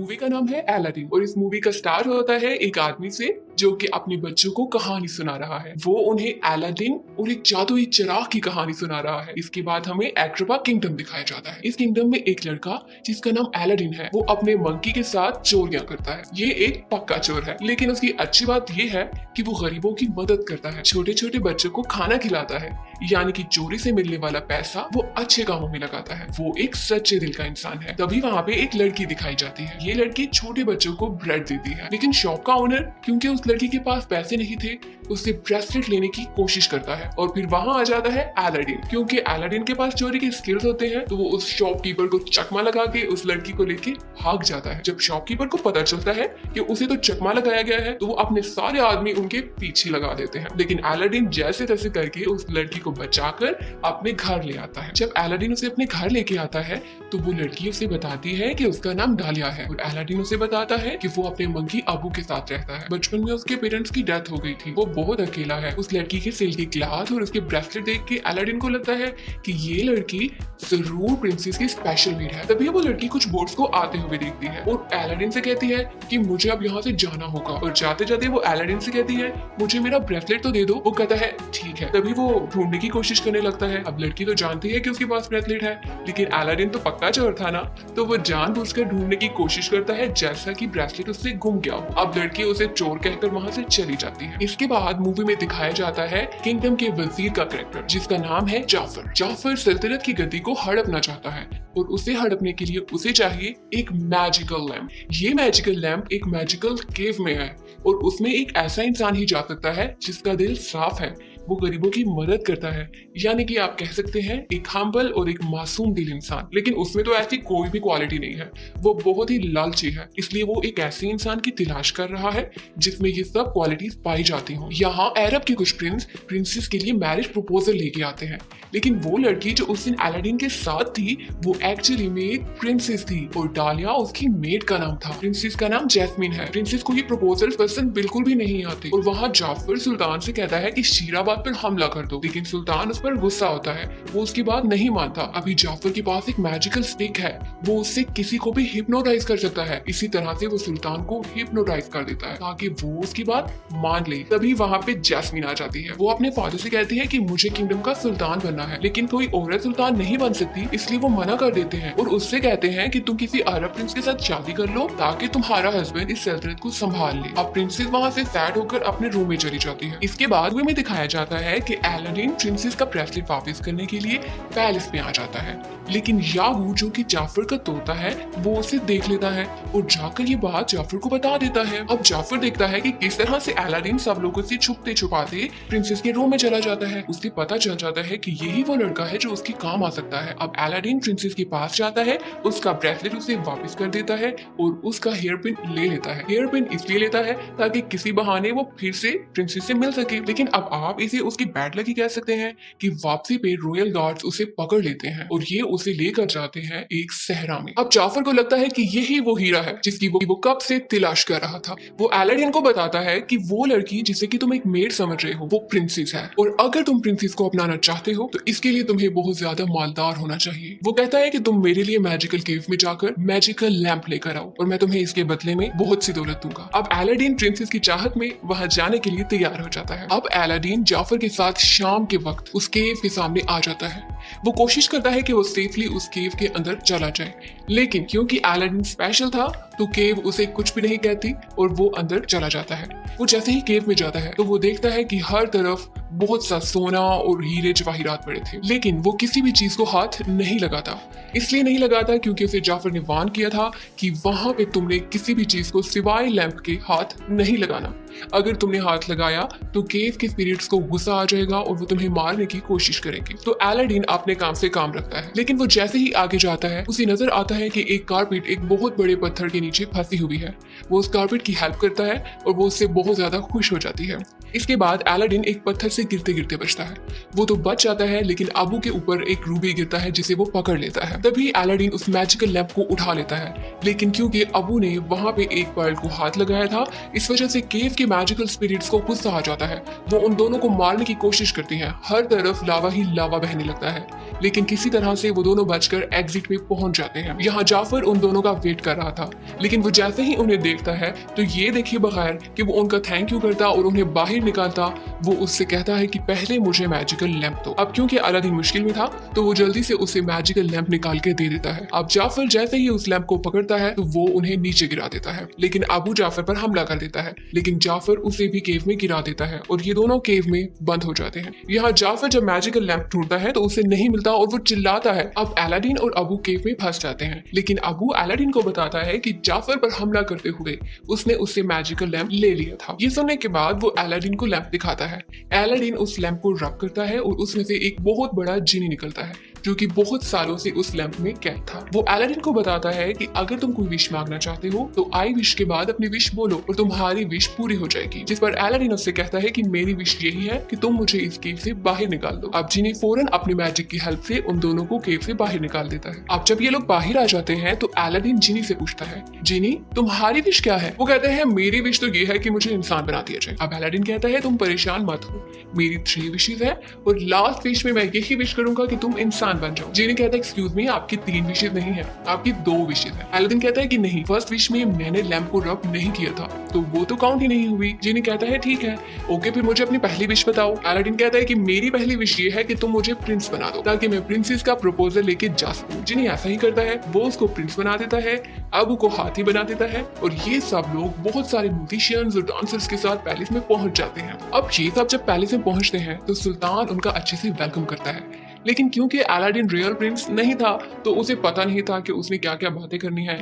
Movie का नाम है अलादीन और इस मूवी का स्टार्ट होता है एक आदमी से जो कि अपने बच्चों को कहानी सुना रहा है। वो उन्हें अलादीन और एक जादुई चिराग की कहानी सुना रहा है। इसके बाद हमें एक्रोबा किंगडम दिखाया जाता है। इस किंगडम में एक लड़का जिसका नाम अलादीन है, वो अपने मंकी के साथ चोरियां करता है। ये एक पक्का चोर है, लेकिन उसकी अच्छी बात ये है कि वो गरीबों की मदद करता है, छोटे छोटे बच्चों को खाना खिलाता है, यानी कि चोरी से मिलने वाला पैसा वो अच्छे कामों में लगाता है। वो एक सच्चे दिल का इंसान है। तभी वहाँ पे एक लड़की दिखाई जाती है। ये लड़की छोटे बच्चों को ब्रेड देती है, लेकिन शॉप का ओनर क्योंकि उस लड़की के पास पैसे नहीं थे, उससे ब्रेसलेट लेने की कोशिश करता है। और फिर वहाँ आ जाता है अलादीन। क्योंकि अलादीन के पास चोरी के स्किल्स होते हैं, तो वो उस शॉपकीपर को चकमा लगा के उस लड़की को लेके भाग जाता है। जब शॉपकीपर को पता चलता है कि उसे तो चकमा लगाया गया है, तो वो अपने सारे आदमी उनके पीछे लगा देते हैं। लेकिन अलादीन जैसे तैसे करके उस लड़की को बचाकर अपने घर ले आता है। जब अलादीन उसे अपने घर लेके आता है, तो वो लड़की उसे बताती है कि उसका नाम डालिया है। और अलादीन उसे बताता है कि वो अपने मंकी अबू के साथ रहता है। बचपन में उसके पेरेंट्स की डेथ हो गई थी, वो बहुत अकेला है। उस लड़की के सिल्की क्लॉथ और उसके ब्रेसलेट देख के अलादीन को लगता है कि ये लड़की जरूर प्रिंसेस की स्पेशल मीट है। तभी वो लड़की कुछ बोट्स को आते हुए देखती है और अलादीन से कहती है कि मुझे अब यहाँ से जाना होगा। और जाते जाते वो अलादीन से कहती है मुझे मेरा ब्रेसलेट तो दे दो। वो कहता है ठीक है। तभी वो ढूंढने की कोशिश करने लगता है। अब लड़की तो जानती है कि उसके पास ब्रेसलेट है, लेकिन अलादीन तो पक्का चोर था ना, तो वो जानबूझकर ढूंढने की कोशिश करता है जैसा कि ब्रेसलेट उससे गुम गया हो। अब लड़की उसे चोर कहकर वहां से चली जाती है। इसके बाद मूवी में दिखाया जाता है किंगडम के वजीर का कैरेक्टर जिसका नाम है जाफर। जाफर सल्तनत की गद्दी को हड़पना चाहता है और उसे हड़पने के लिए उसे चाहिए एक मैजिकल लैम्प। ये मैजिकल लैम्प एक मैजिकल केव में है और उसमें एक ऐसा इंसान ही जा सकता है जिसका दिल साफ है, वो गरीबों की मदद करता है, यानी कि आप कह सकते हैं एक हम्बल और एक मासूम दिल इंसान। लेकिन उसमें तो ऐसी कोई भी क्वालिटी नहीं है, वो बहुत ही लालची है। इसलिए वो एक ऐसे इंसान की तलाश कर रहा है जिसमें ये सब क्वालिटीज पाई जाती हों। यहाँ अरब के कुछ प्रिंसेस के लिए मैरिज प्रपोजल लेके आते हैं, लेकिन वो लड़की जो उस दिन अलादीन के साथ थी वो एक्चुअली में एक प्रिंसेस थी और डालिया उसकी मेड का नाम था। प्रिंसेस का नाम जैस्मिन है। प्रिंसेस को ये प्रपोजल पसंद बिल्कुल भी नहीं आते और वहाँ जाफर सुल्तान से कहता है कि शीराबाद पर हमला कर दो, लेकिन सुल्तान उस पर गुस्सा होता है, वो उसकी बात नहीं मानता। अभी जाफर के पास एक मैजिकल स्टिक है, वो उससे किसी को भी हिप्नोटाइज कर सकता है। इसी तरह से वो सुल्तान को हिप्नोटाइज कर देता है ताकि वो उसकी बात मान ले। तभी वहाँ पे जैस्मिन आ जाती है। वो अपने फादर से कहती है कि मुझे किंगडम का सुल्तान बनना है, लेकिन कोई औरत सुल्तान नहीं बन सकती, इसलिए वो मना कर देते हैं और उससे कहते हैं कि तुम किसी अरब प्रिंस के साथ शादी कर लो ताकि तुम्हारा हस्बैंड इस सल्तनत को संभाल ले। अब प्रिंसेस वहाँ से सैड होकर अपने रूम में चली जाती है। इसके बाद में दिखाया जाता है कि अलादीन प्रिंसेस का ब्रेसलेट वापस करने के लिए पैलेस में आ जाता है, लेकिन यागू जो कि जाफर का तोता है वो उसे देख लेता है और जाकर ये बात जाफर को बता देता है। अब जाफर देखता है कि किस तरह से अलादीन सब लोगों से छुपते छुपाते प्रिंसेस के रूम में चला जाता है। उसे पता चल जाता है कि यही वो लड़का है जो उसके काम आ सकता है। अब अलादीन प्रिंसेस के पास जाता है, उसका ब्रेसलेट उसे वापस कर देता है और उसका हेयर पिन ले लेता है। हेयर पिन इसलिए लेता है ताकि किसी बहाने वो फिर से प्रिंसेस से मिल सके। लेकिन अब आप इसे उसकी बैड लकी कह सकते हैं कि वापसी पे रॉयल गार्ड्स उसे पकड़ लेते हैं और ये उसे लेकर जाते हैं एक सहरा में। अब जाफर को लगता है कि यही वो हीरा है जिसकी वो कब से तलाश कर रहा था। वो अलादीन को बताता है कि वो लड़की जिसे कि तुम एक मेड समझ रहे हो वो प्रिंसेस है और अगर तुम प्रिंसेस को अपनाना चाहते हो तो इसके लिए तुम्हें बहुत ज्यादा मालदार होना चाहिए। वो कहता है कि तुम मेरे लिए मैजिकल केव में जाकर मैजिकल लैंप लेकर आओ और मैं तुम्हें इसके बदले में बहुत सी दौलत दूंगा। अब अलादीन प्रिंसेस की चाहत में वहां जाने के लिए तैयार हो जाता है। अब अलादीन जाफर के साथ शाम के वक्त उस केव के सामने आ जाता है। वो कोशिश करता है कि वो सेफली उस केव के अंदर चला जाए, लेकिन क्योंकि अलादीन स्पेशल था तो केव उसे कुछ भी नहीं कहती और वो अंदर चला जाता है। वो जैसे ही केव में जाता है तो वो देखता है कि हर तरफ बहुत सा सोना और हीरे जवाहिरात पड़े थे, लेकिन वो किसी भी चीज को हाथ नहीं लगाता। इसलिए नहीं लगाता क्योंकि उसे जाफर ने वार्न किया था कि वहां पे तुमने किसी भी चीज को सिवाय लैंप के हाथ नहीं लगाना। अगर तुमने हाथ लगाया तो केव के स्पिरिट्स को गुस्सा आ जाएगा और वो तुम्हें मारने की कोशिश करेंगे। तो अलादीन अपने काम से काम रखता है, लेकिन वो जैसे ही आगे जाता है उसे नजर आता है कि एक कारपेट एक बहुत बड़े पत्थर के नीचे फंसी हुई है। वो उस कारपेट की हेल्प करता है और वो उससे बहुत ज्यादा खुश हो जाती है। इसके बाद अलादीन एक पत्थर से गिरते गिरते बचता है। वो तो बच जाता है लेकिन अबू के ऊपर एक रूबी गिरता है जिसे वो पकड़ लेता है। तभी अलादीन उस मैजिकल लैंप को उठा लेता है, लेकिन क्योंकि अबू ने वहां पे एक पर्ल को हाथ लगाया था, इस वजह से केव के मैजिकल स्पिरिट्स को गुस्सा आ जाता है। वो उन दोनों को मारने की कोशिश करती हैं। हर तरफ लावा ही लावा बहने लगता है, लेकिन किसी तरह से वो दोनों बचकर एग्जिट पे पहुंच जाते हैं। यहाँ जाफर उन दोनों का वेट कर रहा था, लेकिन वो जैसे ही उन्हें देखता है तो ये देखिए बगैर कि वो उनका थैंक यू करता और उन्हें बाहर निकालता, वो उससे कहता है कि पहले मुझे मैजिकल लैंप दो। अब क्योंकि अलादीन मुश्किल में था तो वो जल्दी से उसे मैजिकल लैंप निकाल के दे देता है। अब जाफर जैसे ही उस लैंप को पकड़ता है तो वो उन्हें नीचे गिरा देता है, लेकिन अबू जाफर पर हमला कर देता है, लेकिन जाफर उसे भी केव में गिरा देता है और ये दोनों केव में बंद हो जाते हैं। यहाँ जाफर जब मैजिकल लैंप ढूंढता है तो उसे नहीं मिलता और वो चिल्लाता है। अब अलादीन और अबू केव में फंस जाते हैं, लेकिन अबू अलादीन को बताता है कि जाफर पर हमला करते हुए उसने उससे मैजिकल लैंप ले लिया था। ये सुनने के बाद वो अलादीन को लैंप दिखाता है। अलादीन उस लैंप को रब करता है और उसमें से एक बहुत बड़ा जिनी निकलता है जो कि बहुत सालों से उस लैंप में कैद था। वो अलादीन को बताता है कि अगर तुम कोई विश मांगना चाहते हो तो आई विश के बाद अपनी विश बोलो और तुम्हारी विश पूरी हो जाएगी। जिस पर अलादीन उससे कहता है कि मेरी विश यही है कि तुम मुझे इस केव से बाहर निकाल दो। अब जिनी फौरन अपनी मैजिक की हेल्प से उन दोनों को केव से बाहर निकाल देता है। अब जब ये लोग बाहर आ जाते हैं तो अलादीन जिनी से पूछता है, जिनी तुम्हारी विश क्या है? वो कहते हैं मेरी विश तो ये है कि मुझे इंसान बना दिया जाए। अब अलादीन कहता है तुम परेशान मत हो, मेरी 3 विशेस है और लास्ट विश में मैं यही विश करूंगा कि तुम इंसान बन जाओ। जिनी कहता है एक्सक्यूज मी, आपकी 3 विशेस नहीं है, आपकी 2 विशेस है। अलादीन कहता है कि नहीं, फर्स्ट विश में मैंने लैंप को रब नहीं किया था तो वो तो काउंट ही नहीं हुई। जिनी कहता है ठीक है, ओके फिर मुझे अपनी पहली विश बताओ। अलादीन कहता है कि मेरी पहली विश ये है कि तुम मुझे प्रिंस बना दो ताकि मैं प्रिंसेस का प्रपोजल लेके जा सकूं। जिनी ऐसा ही करता है, वो उसको प्रिंस बना देता है, अबू को हाथी बना देता है और ये सब लोग बहुत सारे म्यूजिशियंस और डांसर्स के साथ पैलेस में पहुंच जाते हैं। अब ये सब जब पैलेस में पहुंचते हैं तो सुल्तान उनका अच्छे से वेलकम करता है, लेकिन क्योंकि अलादीन रियल प्रिंस नहीं था तो उसे पता नहीं था कि उसने क्या क्या बातें करनी है।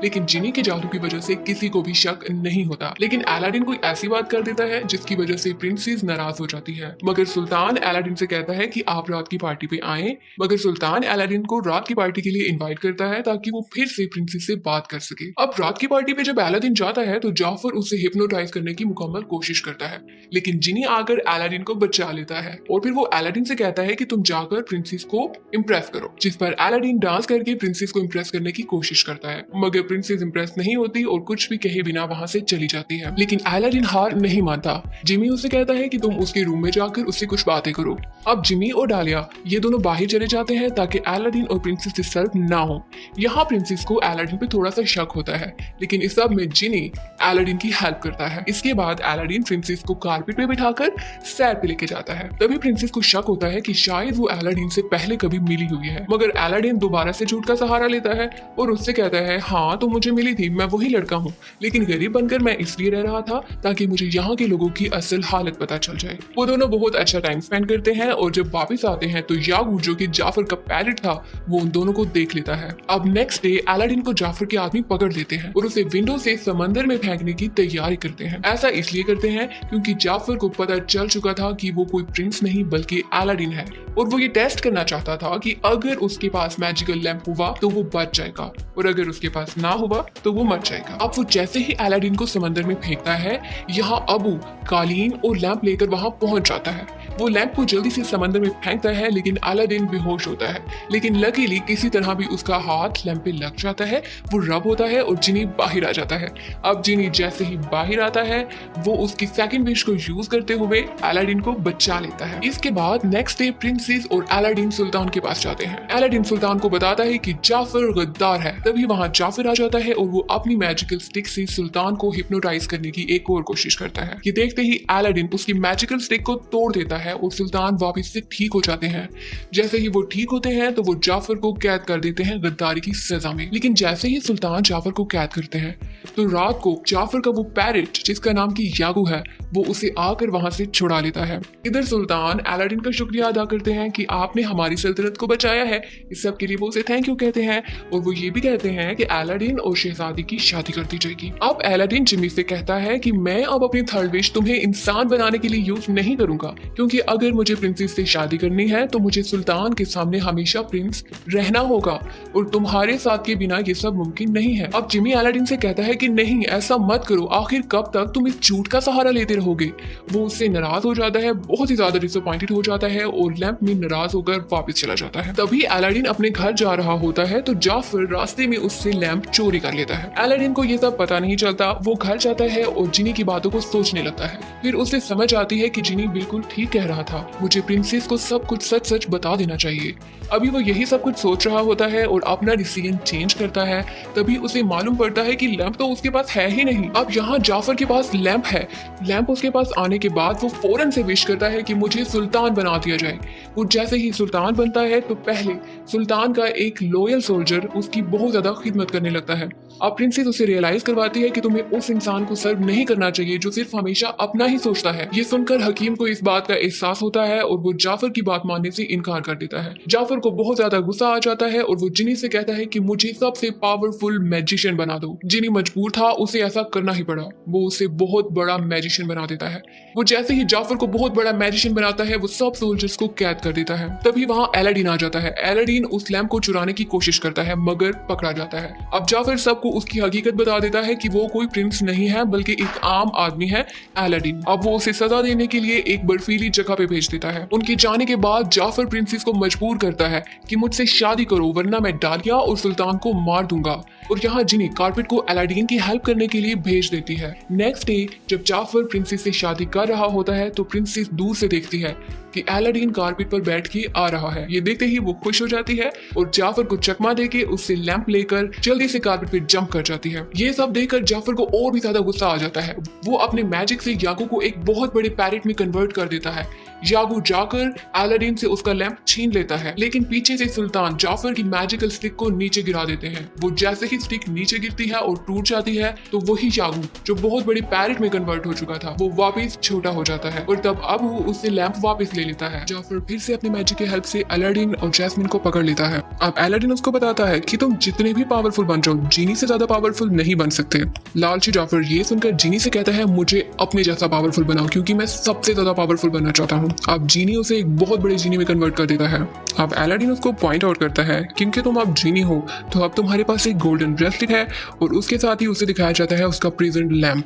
लेकिन जिनी के जादू की वजह से किसी को भी शक नहीं होता, लेकिन अलादीन कोई ऐसी बात कर देता है जिसकी वजह से प्रिंसेस नाराज हो जाती है। मगर सुल्तान अलादीन से कहता है कि आप रात की पार्टी पे आए। मगर सुल्तान अलादीन को रात की पार्टी के लिए इन्वाइट करता है ताकि वो फिर से प्रिंसेस से बात कर सके। अब रात की पार्टी पे जब अलादीन जाता है तो जाफर उसे हिप्नोटाइज करने की मुकम्मल कोशिश करता है, लेकिन जिनी आकर अलादीन को बचा लेता है और फिर वो अलादीन से कहता है कि तुम जाकर प्रिंसेस को इम्प्रेस करो। जिस पर अलादीन डांस करके प्रिंसेस को इम्प्रेस करने की कोशिश करता है, मगर प्रिंसेस इम्प्रेस नहीं होती और कुछ भी कहे बिना वहां से चली जाती है। लेकिन अलादीन हार नहीं मानता। जिमी उसे कहता है कि तुम उसके रूम में जाकर उससे कुछ बातें करो। अब जिमी और डालिया ये दोनों बाहर चले जाते हैं ताकि अलादीन और प्रिंसेस डिस्टर्ब ना हो। यहाँ प्रिंसेस को अलादीन पे थोड़ा सा शक होता है, लेकिन इस सब में जिनी अलादीन की हेल्प करता है। इसके बाद अलादीन प्रिंसेस को कारपेट पे बिठाकर सैर पे लेके जाता है। तभी प्रिंसेस को शक होता है कि शायद वो अलादीन से पहले कभी मिली हुई है, मगर अलादीन दोबारा से झूठ का सहारा लेता है और उससे कहता है हाँ तो मुझे मिली थी, मैं वही लड़का हूँ, लेकिन गरीब बनकर मैं इसलिए रह रहा था ताकि मुझे यहाँ के लोगों की असल हालत पता चल जाए। वो दोनों बहुत अच्छा टाइम स्पेंड करते हैं और जब वापस आते हैं तो यागू जो कि जाफर का पैरट था वो उन दोनों को देख लेता है। अब नेक्स्ट डे अलादीन को जाफर के आदमी पकड़ लेते हैं और उसे विंडो से समंदर में फेंकने की तैयारी करते हैं। ऐसा इसलिए करते हैं क्योंकि जाफर को पता चल चुका था कि वो कोई प्रिंस नहीं बल्कि अलादीन है और वो ये टेस्ट करना चाहता था कि अगर उसके पास मैजिकल लैंप हुआ तो वो बच जाएगा और अगर उसके पास ना हुआ तो वो मर जाएगा। अब वो जैसे ही अलादीन को समंदर में फेंकता है, यहाँ अबू कालीन और लैंप लेकर वहां पहुंच जाता है। वो लैंप को जल्दी से समंदर में फेंकता है, लेकिन अलादीन बेहोश होता है, लेकिन लकीली किसी तरह भी उसका हाथ लैंप पे लग जाता है, वो रब होता है और जिनी बाहर आ जाता है। अब जिनी जैसे ही बाहर आता है वो उसकी सेकंड विश को यूज करते हुए अलादीन को बचा लेता है। इसके बाद नेक्स्ट डे प्रिंसेस और अलादीन सुल्तान के पास जाते हैं। अलादीन सुल्तान को बताता है कि जाफर गद्दार है। तभी वहां जाफर आ जाता है और वो अपनी मैजिकल स्टिक से सुल्तान को हिप्नोटाइज करने की एक और कोशिश करता है। ये देखते ही अलादीन उसकी मैजिकल स्टिक को तोड़ देता है और सुल्तान वापस से ठीक हो जाते हैं। जैसे ही वो ठीक होते हैं तो वो जाफर को कैद कर देते हैं गद्दारी की सजा में। लेकिन जैसे ही सुल्तान जाफर को कैद करते हैं तो रात को जाफर का वो पैरट जिसका नाम की यागू है वो उसे आकर वहां से छुड़ा लेता है। इधर सुल्तान अलादीन का शुक्रिया अदा करते हैं कि आपने हमारी सल्तनत को बचाया है। इस सब के लिए वो उसे थैंक यू कहते हैं और वो ये भी कहते हैं कि अलादीन और शहजादी की शादी कर दी जाएगी। अब अलादीन जिमी से कहता है कि मैं अब अपनी थर्ड विश तुम्हें इंसान बनाने के लिए यूज नहीं करूंगा, क्योंकि अगर मुझे प्रिंसेस से शादी करनी है तो मुझे सुल्तान के सामने हमेशा प्रिंस रहना होगा और तुम्हारे साथ के बिना ये सब मुमकिन नहीं है। अब जिमी अलादीन से कहता है कि नहीं, ऐसा मत करो, आखिर कब तक तुम इस झूठ का सहारा लेते रहोगे। वो उससे नाराज हो जाता है, बहुत ही ज्यादा डिसअपॉइंटेड हो जाता है और लैंप में नाराज होकर वापस चला जाता है। तभी अलादीन अपने घर जा रहा होता है तो जाफर रास्ते में उससे लैंप चोरी कर लेता है। अलादीन को ये सब पता नहीं चलता, वो घर जाता है और जिनी की बातों को सोचने लगता है। फिर उसे समझ आती है कि जिनी बिल्कुल ठीक कह रहा था, मुझे प्रिंसेस को सब कुछ सच सच बता देना चाहिए। अभी वो यही सब कुछ सोच रहा होता है और अपना डिसीजन चेंज करता है। तभी उसे मालूम पड़ता है कि लैंप तो उसके पास है ही नहीं। अब यहाँ जाफर के पास लैंप है। लैंप उसके पास आने के बाद वो फौरन से विश करता है कि मुझे सुल्तान बना दिया जाए। और जैसे ही सुल्तान बनता है तो पहले सुल्तान का एक लॉयल सोल्जर उसकी बहुत ज्यादा खिदमत करने लगता है। अब प्रिंसेस उसे रियलाइज करवाती है कि तुम्हें उस इंसान को सर्व नहीं करना चाहिए जो सिर्फ हमेशा अपना ही सोचता है। ये सुनकर हकीम को इस बात का एहसास होता है और वो जाफर की बात मानने से इनकार कर देता है। जाफर को बहुत ज्यादा गुस्सा आ जाता है और वो जिनी से कहता है कि मुझे सबसे पावरफुल मैजिशियन बना दो। जिनी मजबूर था, उसे ऐसा करना ही पड़ा। वो उसे बहुत बड़ा मैजिशियन बना देता है। वो जैसे ही जाफर को बहुत बड़ा मैजिशियन बनाता है वो सब सोल्जर्स को कैद कर देता है। तभी वहाँ अलादीन आ जाता है। अलादीन उस लैंप को चुराने की कोशिश करता है मगर पकड़ा जाता है। अब जाफर सबको उसकी हकीकत बता देता है कि वो कोई प्रिंस नहीं है बल्कि एक आम आदमी है, अलादीन। अब वो उसे सजा देने के लिए एक बर्फीली जगह पे भेज देता है। उनके जाने के बाद जाफर प्रिंसेस को मजबूर करता है कि मुझसे शादी करो वरना मैं डालिया और सुल्तान को मार दूंगा। और यहाँ जिनी कारपेट को अलादीन की हेल्प करने के लिए भेज देती है। नेक्स्ट डे जब जाफर प्रिंसेस से शादी कर रहा होता है तो प्रिंसेस दूर से देखती है कि अलादीन कारपेट पर बैठ के आ रहा है। ये देखते ही वो खुश हो जाती है और जाफर को चकमा देके उससे लैंप लेकर जल्दी से कारपेट पे जंप कर जाती है। ये सब देखकर जाफर को और भी ज्यादा गुस्सा आ जाता है। वो अपने मैजिक से यागू को एक बहुत बड़े पैरेट में कन्वर्ट कर देता है। यागू जाकर अलादीन से उसका लैंप छीन लेता है, लेकिन पीछे से सुल्तान जाफर की मैजिकल स्टिक को नीचे गिरा देते हैं। वो जैसे ही स्टिक नीचे गिरती है और टूट जाती है तो वही यागू जो बहुत बड़ी पैरेट में कन्वर्ट हो चुका था वो वापस छोटा हो जाता है और तब अब वो उससे लैंप वापस ले लेता है। जाफर फिर से अपनी मैजिक की हेल्प से अलादीन और जैस्मिन को पकड़ लेता है। अब अलादीन उसको बताता है कि तुम जितने भी पावरफुल बन जाओ जीनी से ज्यादा पावरफुल नहीं बन सकते। लालची जाफर ये सुनकर जीनी से कहता है मुझे अपने जैसा पावरफुल बनाओ क्योंकि मैं सबसे ज्यादा पावरफुल बनना चाहता हूँ। अब जीनी उसे एक बहुत बड़े जीनी में कन्वर्ट कर देता है। अब अलादीन उसको पॉइंट आउट करता है क्योंकि तुम अब जीनी हो तो अब तुम्हारे पास एक गोल्डन ब्रेसलेट है और उसके साथ ही उसे दिखाया जाता है उसका प्रेजेंट लैंप।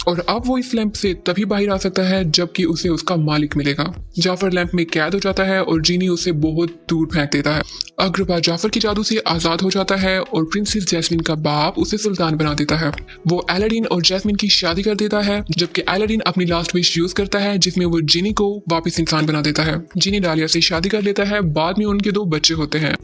और अब वो इस लैंप से तभी बाहर आ सकता है जबकि उसे उसका मालिक मिलेगा। जाफर लैंप में कैद हो जाता है और जीनी उसे बहुत दूर फेंक देता है। अग्रबा जाफर की जादू से आजाद हो जाता है और प्रिंसेस जैस्मिन का बाप उसे सुल्तान बना देता है। वो अलादीन और जैस्मिन की शादी कर देता है जबकि अलादीन अपनी लास्ट विश यूज करता है जिसमें वो जिनी को वापस इंसान बना देता है। जिनी डालिया से शादी कर लेता है, बाद में उनके 2 बच्चे होते हैं।